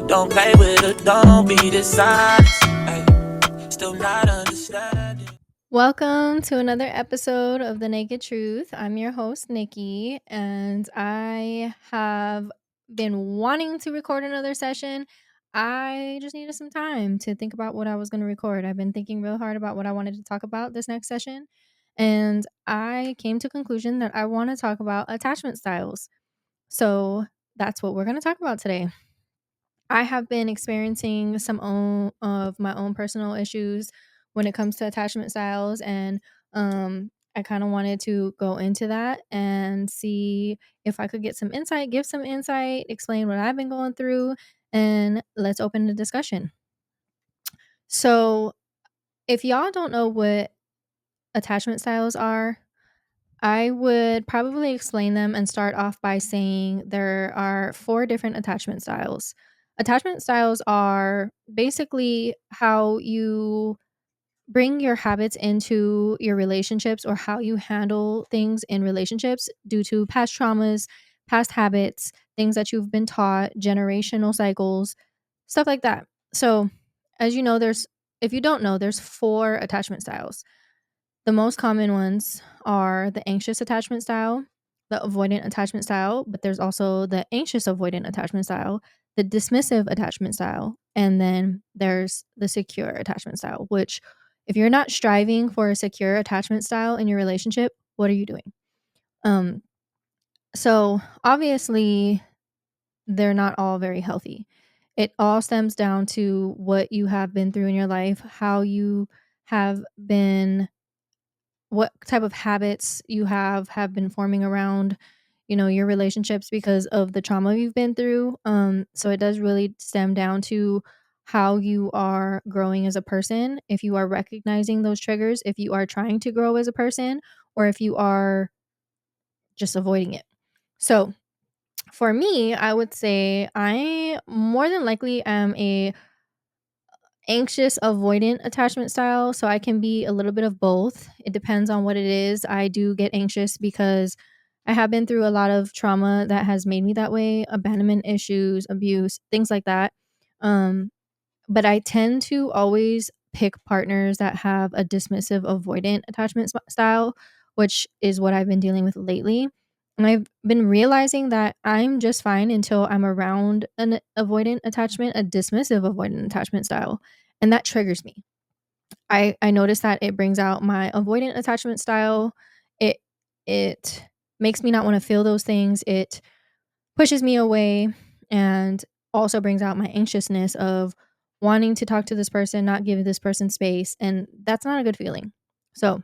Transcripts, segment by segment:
Don't play with it, don't be dishonest. Ay, still not understanding. Welcome to another episode of The Naked Truth. I'm your host, Nikki, and I have been wanting to record another session. I just needed some time to think about what I was going to record. I've been thinking real hard about what I wanted to talk about this next session, and I came to a conclusion that I want to talk about attachment styles. So that's what we're going to talk about today. I have been experiencing of my own personal issues when it comes to attachment styles, and I kind of wanted to go into that and see if I could get some insight, give some insight, explain what I've been going through, and let's open the discussion. So, if y'all don't know what attachment styles are, I would probably explain them and start off by saying there are four different attachment styles. Attachment styles are basically how you bring your habits into your relationships or how you handle things in relationships due to past traumas, past habits, things that you've been taught, generational cycles, stuff like that. So, as you know, if you don't know, there's four attachment styles. The most common ones are the anxious attachment style, the avoidant attachment style, but there's also the anxious avoidant attachment style, the dismissive attachment style, and then there's the secure attachment style, which if you're not striving for a secure attachment style in your relationship, what are you doing? Um so obviously they're not all very healthy. It all stems down to what you have been through in your life, how you have been what type of habits you have been forming around your relationships because of the trauma you've been through. So it does really stem down to how you are growing as a person, if you are recognizing those triggers, if you are trying to grow as a person, or if you are just avoiding it. So for me, I would say I more than likely am a anxious avoidant attachment style, so I can be a little bit of both. It depends on what it is. I do get anxious because I have been through a lot of trauma that has made me that way, abandonment issues, abuse, things like that. um but I tend to always pick partners that have a dismissive avoidant attachment style, which is what I've been dealing with lately. And I've been realizing that I'm just fine until I'm around an avoidant attachment, a dismissive avoidant attachment style. And that triggers me. I notice that it brings out my avoidant attachment style. It it makes me not want to feel those things. It pushes me away and also brings out my anxiousness of wanting to talk to this person, not giving this person space, and that's not a good feeling. So,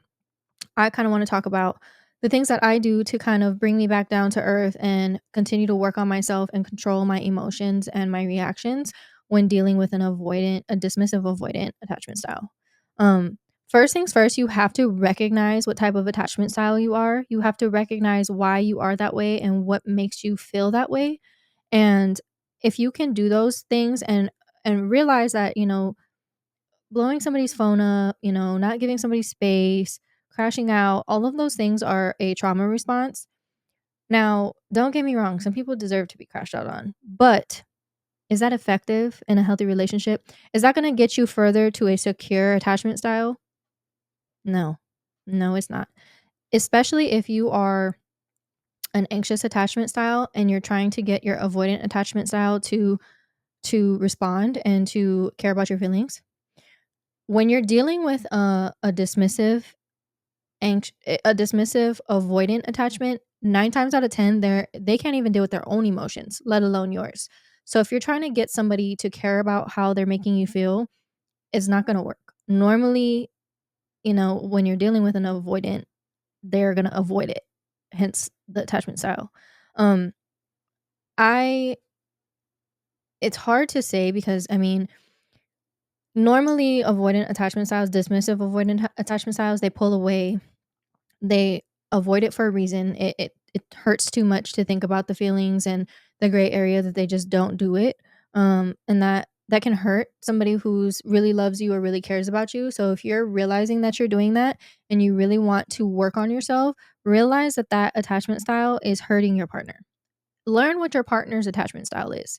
I kind of want to talk about the things that I do to kind of bring me back down to earth and continue to work on myself and control my emotions and my reactions when dealing with a dismissive avoidant attachment style. First things first, you have to recognize what type of attachment style you are. You have to recognize why you are that way and what makes you feel that way. And if you can do those things and realize that, blowing somebody's phone up, not giving somebody space, crashing out, all of those things are a trauma response. Now, don't get me wrong, some people deserve to be crashed out on, but is that effective in a healthy relationship? Is that going to get you further to a secure attachment style? No. No, it's not. Especially if you are an anxious attachment style and you're trying to get your avoidant attachment style to respond and to care about your feelings. When you're dealing with a dismissive avoidant attachment, 9 times out of 10 they can't even deal with their own emotions, let alone yours. So if you're trying to get somebody to care about how they're making you feel, it's not going to work. Normally, when you're dealing with an avoidant, they're going to avoid it. Hence the attachment style. Um I It's hard to say because I mean, normally avoidant attachment styles, dismissive avoidant attachment styles, they pull away. They avoid it for a reason. It hurts too much to think about the feelings and the gray area that they just don't do it. And that can hurt somebody who's really loves you or really cares about you. So if you're realizing that you're doing that and you really want to work on yourself, realize that that attachment style is hurting your partner. learn what your partner's attachment style is.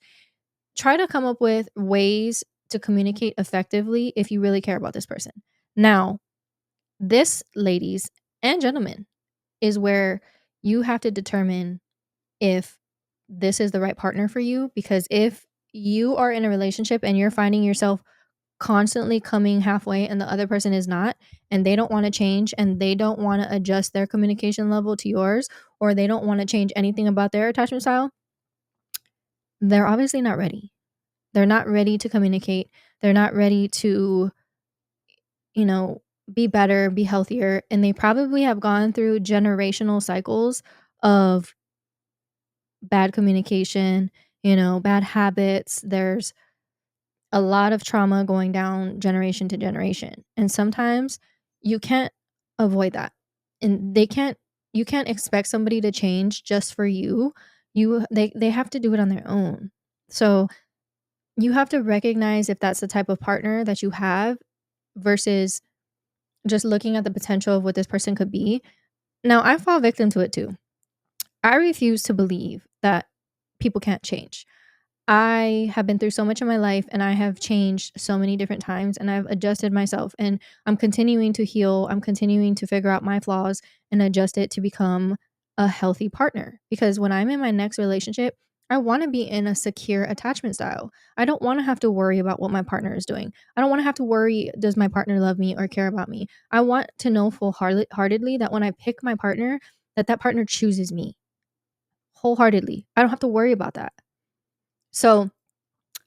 Try to come up with ways to communicate effectively if you really care about this person. Now, this, ladies and gentlemen, is where you have to determine if this is the right partner for you. Because if you are in a relationship and you're finding yourself constantly coming halfway and the other person is not, and they don't want to change and they don't want to adjust their communication level to yours, or they don't want to change anything about their attachment style, they're obviously not ready. They're not ready to communicate. They're not ready to, you know, be better, be healthier. And they probably have gone through generational cycles of bad communication, bad habits. There's a lot of trauma going down generation to generation. And sometimes you can't avoid that. And you can't expect somebody to change just for you. They have to do it on their own. So you have to recognize if that's the type of partner that you have versus just looking at the potential of what this person could be. Now, I fall victim to it too. I refuse to believe that people can't change. I have been through so much in my life and I have changed so many different times and I've adjusted myself and I'm continuing to heal. I'm continuing to figure out my flaws and adjust it to become a healthy partner. Because when I'm in my next relationship, I want to be in a secure attachment style. I don't want to have to worry about what my partner is doing. I don't want to have to worry, does my partner love me or care about me? I want to know full-heartedly that when I pick my partner, that partner chooses me wholeheartedly. I don't have to worry about that. So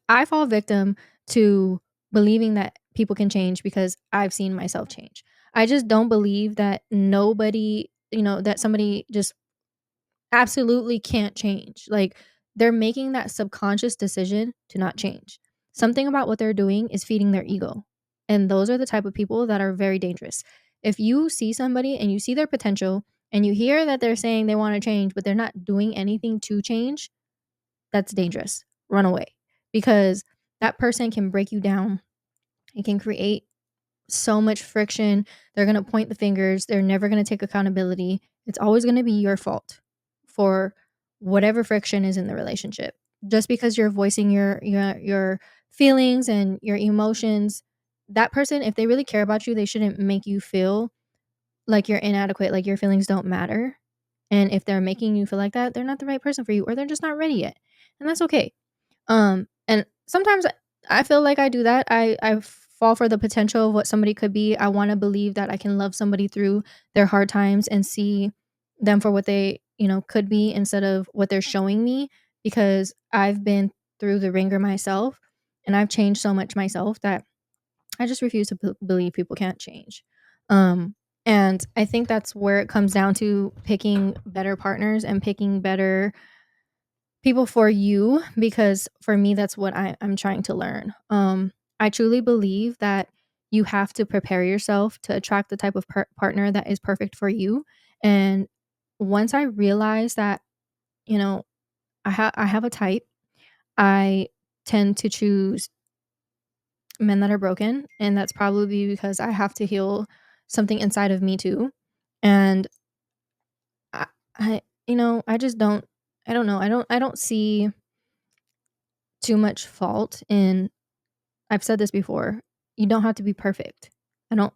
I fall victim to believing that people can change because I've seen myself change. I just don't believe that that somebody just absolutely can't change. Like, they're making that subconscious decision to not change. Something about what they're doing is feeding their ego. And those are the type of people that are very dangerous. If you see somebody and you see their potential and you hear that they're saying they want to change, but they're not doing anything to change, that's dangerous. Run away, because that person can break you down. It can create so much friction. They're going to point the fingers. They're never going to take accountability. It's always going to be your fault for whatever friction is in the relationship. Just because you're voicing your feelings and your emotions, that person, if they really care about you, they shouldn't make you feel like you're inadequate, like your feelings don't matter. And if they're making you feel like that, they're not the right person for you or they're just not ready yet. And that's okay. And sometimes I feel like I do that. I fall for the potential of what somebody could be. I want to believe that I can love somebody through their hard times and see them for what they, could be instead of what they're showing me, because I've been through the ringer myself and I've changed so much myself that I just refuse to believe people can't change. And I think that's where it comes down to picking better partners and picking better people for you, because for me, that's what I'm trying to learn. I truly believe that you have to prepare yourself to attract the type of partner that is perfect for you. And once I realized that, you know, I have a type, I tend to choose men that are broken, and that's probably because I have to heal something inside of me too. And I, I just don't. I don't know. I don't see too much fault in. I've said this before. You don't have to be perfect.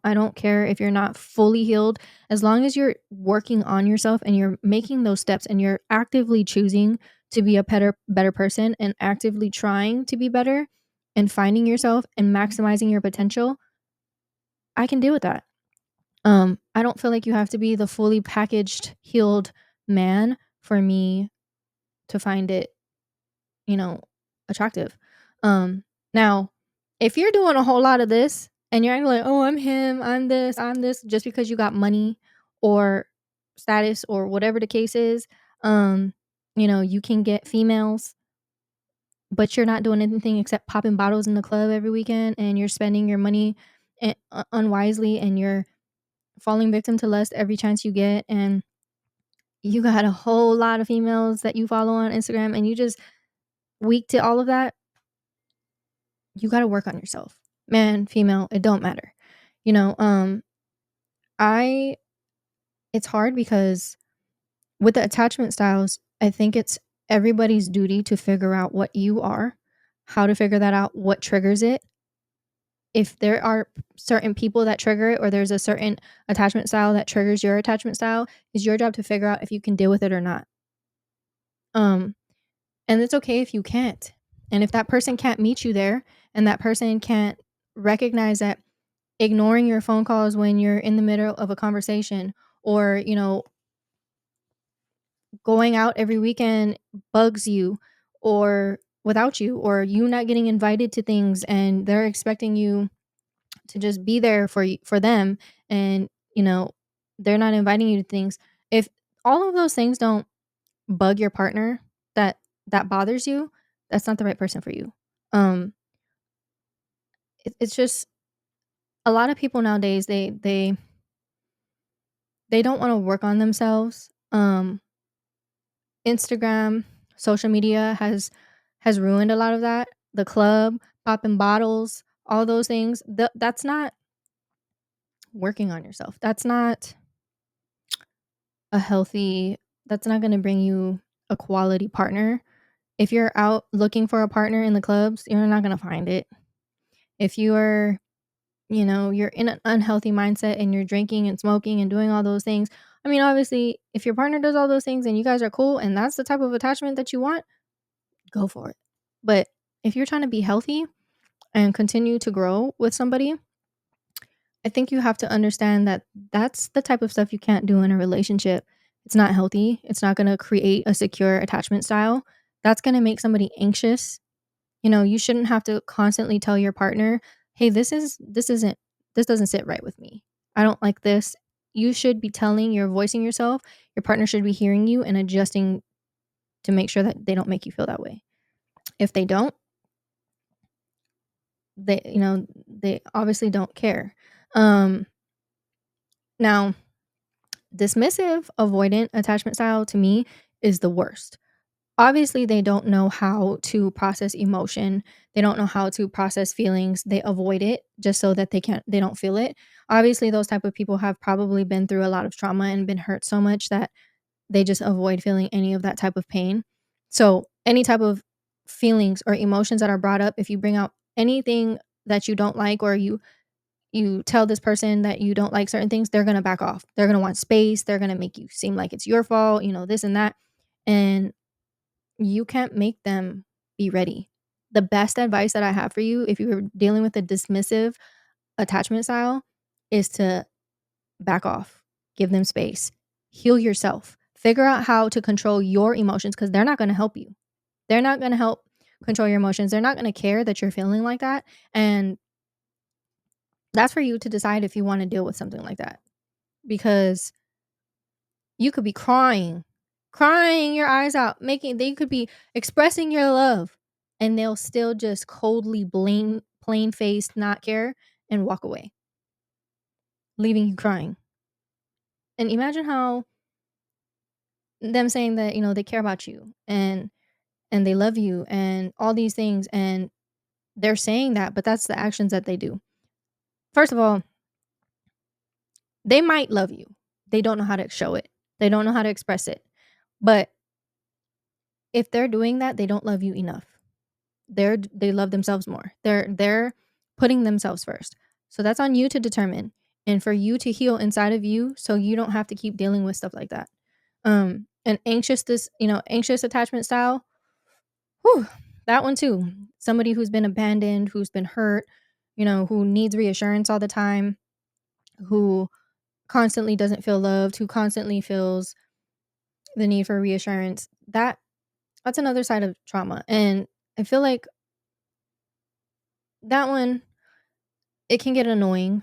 I don't care if you're not fully healed, as long as you're working on yourself and you're making those steps and you're actively choosing to be a better person and actively trying to be better and finding yourself and maximizing your potential. I can deal with that. I don't feel like you have to be the fully packaged healed man for me to find it, you know, attractive. Now, if you're doing a whole lot of this and you're acting like, oh, I'm him, I'm this, just because you got money or status or whatever the case is, you can get females, but you're not doing anything except popping bottles in the club every weekend and you're spending your money unwisely and you're falling victim to lust every chance you get, and you got a whole lot of females that you follow on Instagram and you just weak to all of that. You got to work on yourself. Man, female, it don't matter. You know, I it's hard because with the attachment styles, I think it's everybody's duty to figure out what you are, how to figure that out, what triggers it. If there are certain people that trigger it, or there's a certain attachment style that triggers your attachment style, it's your job to figure out if you can deal with it or not. Um, and it's okay if you can't. And if that person can't meet you there, and that person can't recognize that ignoring your phone calls when you're in the middle of a conversation, or, going out every weekend bugs you, or without you, or you not getting invited to things and they're expecting you to just be there for them, and they're not inviting you to things. If all of those things don't bug your partner, that that bothers you, that's not the right person for you. um it's just a lot of people nowadays, they don't want to work on themselves. Instagram, social media has ruined a lot of that. The club, popping bottles, all those things. That's not working on yourself. That's not a healthy. That's not going to bring you a quality partner. If you're out looking for a partner in the clubs, you're not going to find it. If you're in an unhealthy mindset and you're drinking and smoking and doing all those things, I mean, obviously, if your partner does all those things and you guys are cool and that's the type of attachment that you want, go for it. But if you're trying to be healthy and continue to grow with somebody, I think you have to understand that that's the type of stuff you can't do in a relationship. It's not healthy. It's not going to create a secure attachment style. That's going to make somebody anxious. You shouldn't have to constantly tell your partner, "Hey, this doesn't sit right with me. I don't like this." You should be you're voicing yourself. Your partner should be hearing you and adjusting to make sure that they don't make you feel that way. If they don't, they obviously don't care. Um Now, dismissive avoidant attachment style to me is the worst. Obviously, they don't know how to process emotion. They don't know how to process feelings. They avoid it just so that they don't feel it. Obviously, those type of people have probably been through a lot of trauma and been hurt so much that they just avoid feeling any of that type of pain. So, any type of feelings or emotions that are brought up, if you bring out anything that you don't like, or you tell this person that you don't like certain things, they're going to back off. They're going to want space. They're going to make you seem like it's your fault, this and that. And you can't make them be ready. The best advice that I have for you, if you're dealing with a dismissive attachment style, is to back off, give them space, heal yourself, figure out how to control your emotions, because they're not going to help you. They're not going to help control your emotions. They're not going to care that you're feeling like that. And that's for you to decide if you want to deal with something like that, because you could be crying your eyes out, they could be expressing your love, and they'll still just coldly plain faced not care and walk away, leaving you crying. And imagine how them saying that, they care about you and they love you and all these things, and they're saying that, but that's the actions that they do. First of all, they might love you. They don't know how to show it. They don't know how to express it. But if they're doing that, they don't love you enough. They love themselves more. They're putting themselves first. So that's on you to determine, and for you to heal inside of you, so you don't have to keep dealing with stuff like that. And anxious attachment style. Whew, that one too. Somebody who's been abandoned, who's been hurt, who needs reassurance all the time, who constantly doesn't feel loved, who constantly feels the need for reassurance. That's another side of trauma. And I feel like that one, it can get annoying,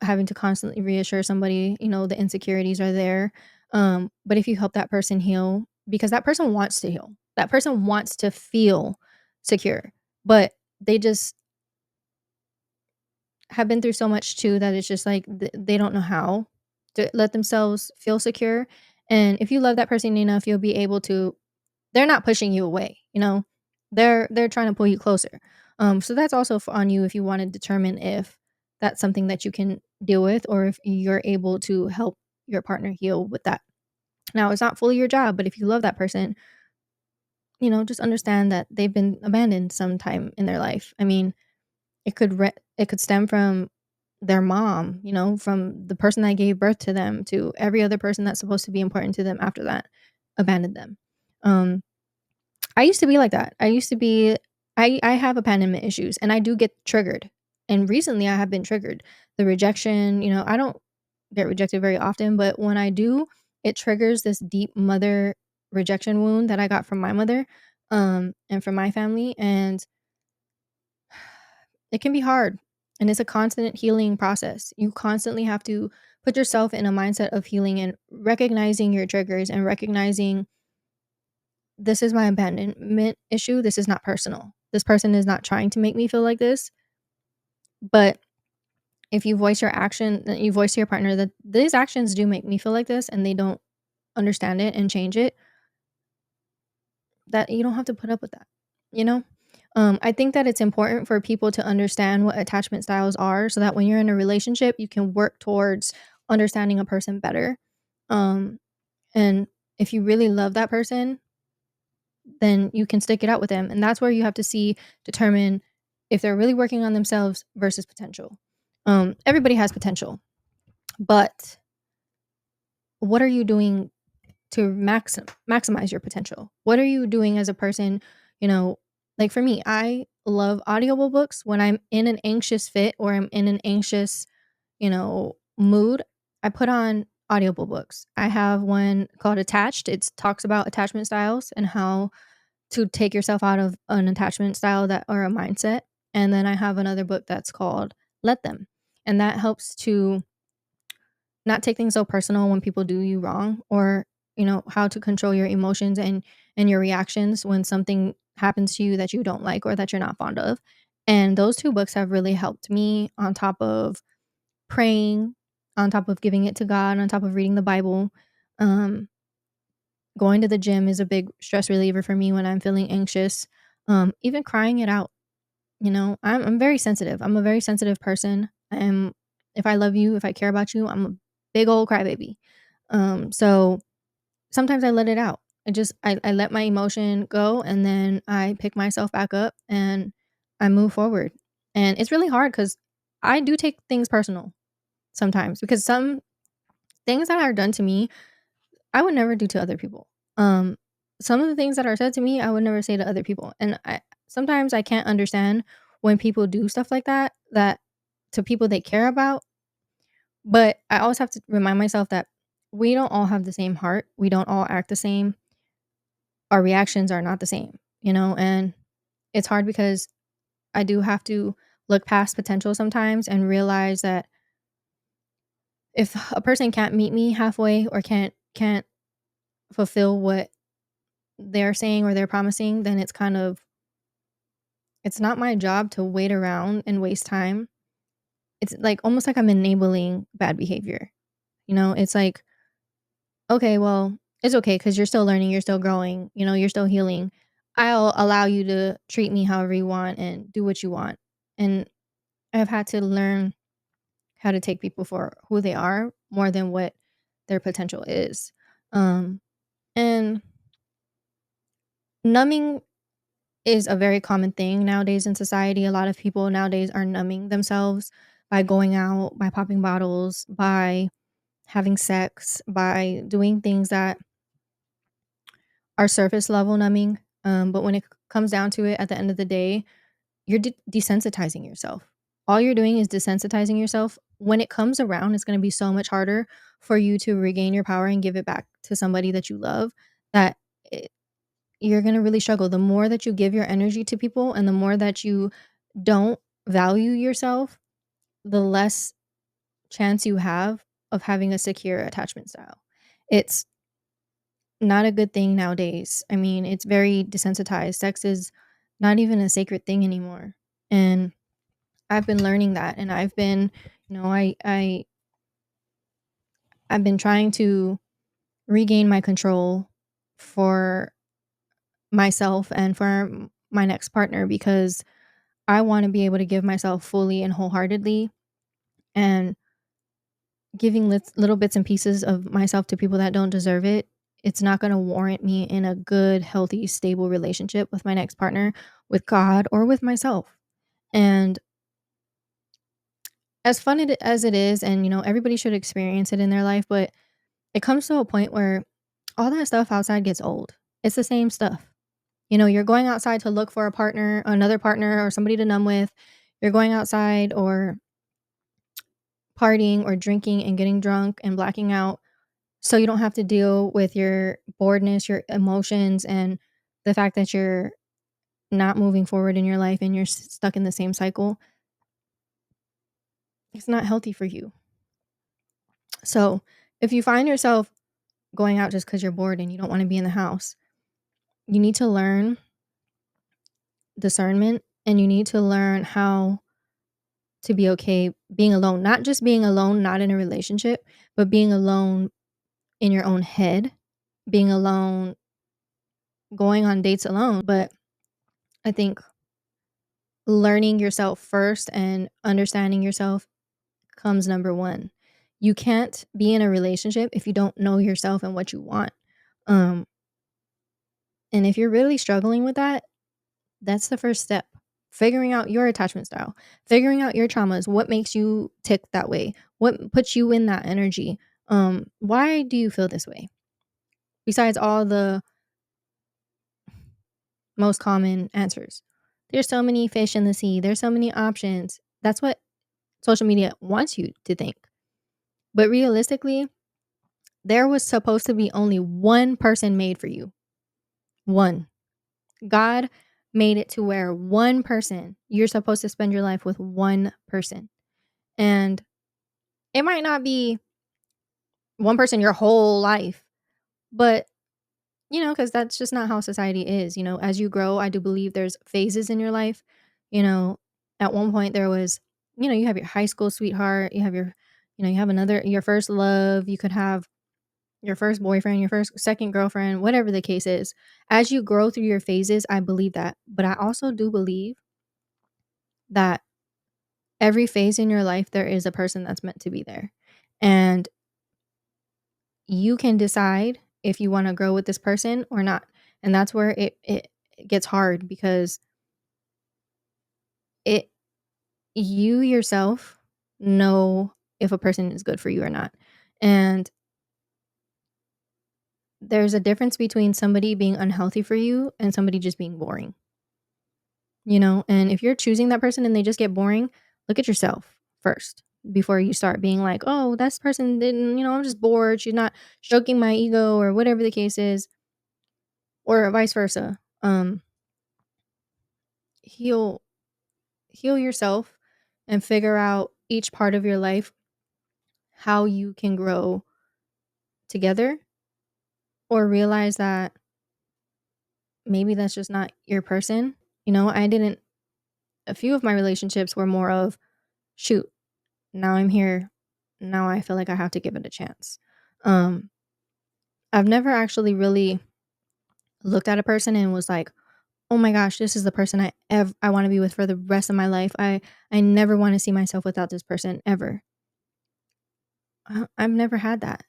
having to constantly reassure somebody, the insecurities are there. But if you help that person heal, because that person wants to heal, that person wants to feel secure, but they just have been through so much too, that it's just like they don't know how to let themselves feel secure. And if you love that person enough, you'll be able to. They're not pushing you away, they're trying to pull you closer. So that's also on you, if you want to determine if that's something that you can deal with, or if you're able to help your partner heal with that. Now, it's not fully your job, but if you love that person, just understand that they've been abandoned sometime in their life. I mean, it could stem from their mom, from the person that gave birth to them to every other person that's supposed to be important to them after that abandoned them. Um, I used to be like that. I have abandonment issues and I do get triggered. And recently I have been triggered. The rejection, I don't get rejected very often, but when I do, it triggers this deep mother rejection wound that I got from my mother and from my family, and it can be hard. And it's a constant healing process. You constantly have to put yourself in a mindset of healing and recognizing your triggers and recognizing this is my abandonment issue. This is not personal. This person is not trying to make me feel like this. But if you voice your action, you voice to your partner that these actions do make me feel like this and they don't understand it and change it, that you don't have to put up with that, you know? I think that it's important for people to understand what attachment styles are so that when you're in a relationship, you can work towards understanding a person better. Um, and if you really love that person, then you can stick it out with them. And that's where you have to determine if they're really working on themselves versus potential. Everybody has potential, but what are you doing to maximize your potential? What are you doing as a person? You know, like for me, I love audible books when I'm in an anxious fit or I'm in an anxious, mood. I put on audible books. I have one called Attached. It talks about attachment styles and how to take yourself out of an attachment style that or a mindset. And then I have another book that's called Let Them. And that helps to not take things so personal when people do you wrong, or how to control your emotions and your reactions when something happens to you that you don't like or that you're not fond of. And those two books have really helped me, on top of praying, on top of giving it to God, on top of reading the Bible. um Going to the gym is a big stress reliever for me when I'm feeling anxious. Even crying it out. I'm very sensitive. I'm a very sensitive person. If I love you, if I care about you, I'm a big old crybaby. So sometimes I let it out. I let my emotion go, and then I pick myself back up and I move forward. And it's really hard because I do take things personal sometimes, because some things that are done to me, I would never do to other people. Um, some of the things that are said to me, I would never say to other people. And sometimes I can't understand when people do stuff like that to people they care about. But I always have to remind myself that we don't all have the same heart. We don't all act the same. Our reactions are not the same, and it's hard because I do have to look past potential sometimes and realize that if a person can't meet me halfway or can't fulfill what they're saying or they're promising, then it's not my job to wait around and waste time. It's like almost like I'm enabling bad behavior. It's like, okay, well, it's okay because you're still learning, you're still growing, you're still healing. I'll allow you to treat me however you want and do what you want. And I've had to learn how to take people for who they are more than what their potential is. Um, and numbing is a very common thing nowadays in society. A lot of people nowadays are numbing themselves by going out, by popping bottles, by having sex, by doing things that are surface level numbing. But when it comes down to it, at the end of the day, you're desensitizing yourself. All you're doing is desensitizing yourself. When it comes around, it's going to be so much harder for you to regain your power and give it back to somebody that you love, that it, you're going to really struggle. The more that you give your energy to people and the more that you don't value yourself, the less chance you have of having a secure attachment style. It's not a good thing nowadays. I mean, it's very desensitized. Sex is not even a sacred thing anymore. And I've been learning that, and I've been, I've been trying to regain my control for myself and for my next partner, because I want to be able to give myself fully and wholeheartedly, and giving little bits and pieces of myself to people that don't deserve it It's not going to warrant me in a good, healthy, stable relationship with my next partner, with God, or with myself. And as fun as it is, and everybody should experience it in their life, but it comes to a point where all that stuff outside gets old. It's the same stuff. You're going outside to look for a partner, another partner, or somebody to numb with. You're going outside or partying or drinking and getting drunk and blacking out so you don't have to deal with your boredness, your emotions, and the fact that you're not moving forward in your life and you're stuck in the same cycle. It's not healthy for you. So, if you find yourself going out just because you're bored and you don't want to be in the house, you need to learn discernment, and you need to learn how to be okay being alone. Not just being alone, not in a relationship, but being alone in your own head, being alone, going on dates alone. But I think learning yourself first and understanding yourself comes number one. You can't be in a relationship if you don't know yourself and what you want. Um, and if you're really struggling with that, that's the first step. Figuring out your attachment style, figuring out your traumas, what makes you tick that way, what puts you in that energy. Why do you feel this way? Besides all the most common answers. There's so many fish in the sea. There's so many options. That's what social media wants you to think. But realistically, there was supposed to be only one person made for you. One. God made it to where one person, you're supposed to spend your life with one person. And it might not be one person your whole life, but because that's just not how society is. As you grow, I do believe there's phases in your life. You know, at one point there was, you have your high school sweetheart, you have you have your first love, you could have your first boyfriend, your first second girlfriend, whatever the case is. As you grow through your phases, I believe that. But I also do believe that every phase in your life, there is a person that's meant to be there. And you can decide if you want to grow with this person or not. And that's where it gets hard because it you yourself know if a person is good for you or not. And there's a difference between somebody being unhealthy for you and somebody just being boring. And if you're choosing that person and they just get boring, look at yourself first before you start being like, oh, this person didn't, I'm just bored, she's not stroking my ego, or whatever the case is, or vice versa. Heal heal yourself and figure out each part of your life, how you can grow together, or realize that maybe that's just not your person. I didn't A few of my relationships were more of, shoot, now I'm here. Now I feel like I have to give it a chance. Um, I've never actually really looked at a person and was like, "Oh my gosh, this is the person I want to be with for the rest of my life. I never want to see myself without this person ever." I've never had that.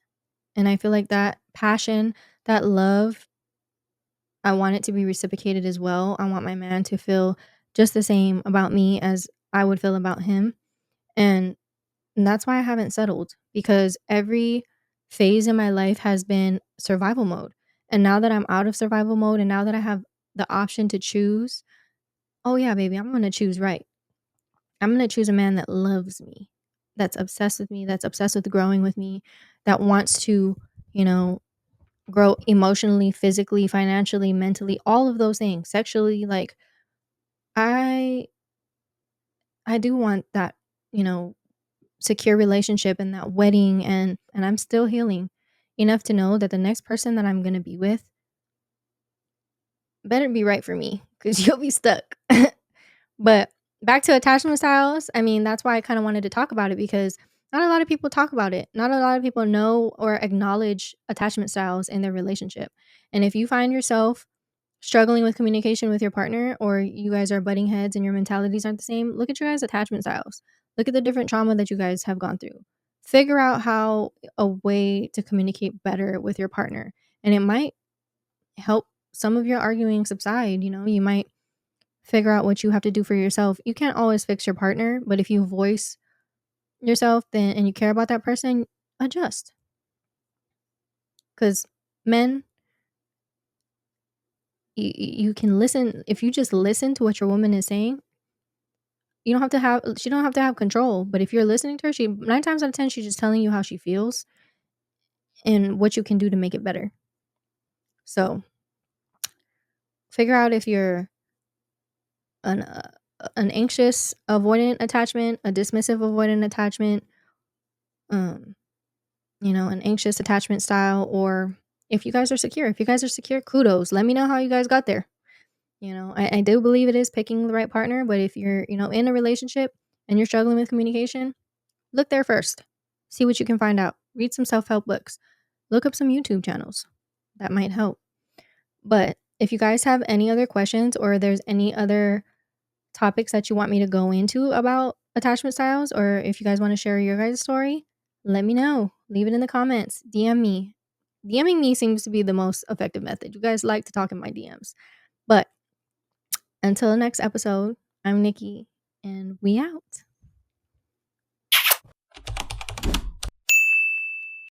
And I feel like that passion, that love, I want it to be reciprocated as well. I want my man to feel just the same about me as I would feel about him. And that's why I haven't settled, because every phase in my life has been survival mode. And now that I'm out of survival mode and now that I have the option to choose, oh yeah, baby, I'm going to choose right. I'm going to choose a man that loves me, that's obsessed with me, that's obsessed with growing with me, that wants to, you know, grow emotionally, physically, financially, mentally, all of those things, sexually. Like I I do want that, you know, secure relationship and that wedding, and I'm still healing enough to know that the next person that I'm going to be with better be right for me, cuz you'll be stuck. But back to attachment styles, I mean, that's why I kind of wanted to talk about it, because not a lot of people talk about it. Not a lot of people know or acknowledge attachment styles in their relationship. And if you find yourself struggling with communication with your partner, or you guys are butting heads and your mentalities aren't the same, look at your guys' attachment styles. Look at the different trauma that you guys have gone through. Figure out how a way to communicate better with your partner. and it might help some of your arguing subside. You might figure out what you have to do for yourself. You can't always fix your partner, but if you voice yourself and you care about that person, adjust. Because men, you can listen. If you just listen to what your woman is saying, she don't have to have control. But if you're listening to her, she 9 times out of 10, she's just telling you how she feels and what you can do to make it better. So figure out if you're an anxious avoidant attachment, a dismissive avoidant attachment, an anxious attachment style, or if you guys are secure. If you guys are secure, kudos. Let me know how you guys got there. I do believe it is picking the right partner, but if you're, in a relationship and you're struggling with communication, look there first. See what you can find out. Read some self-help books. Look up some YouTube channels. That might help. But if you guys have any other questions or there's any other topics that you want me to go into about attachment styles, or if you guys want to share your guys' story, let me know. Leave it in the comments. DM me. DMing me seems to be the most effective method. You guys like to talk in my DMs. But until the next episode, I'm Nikki, and we out.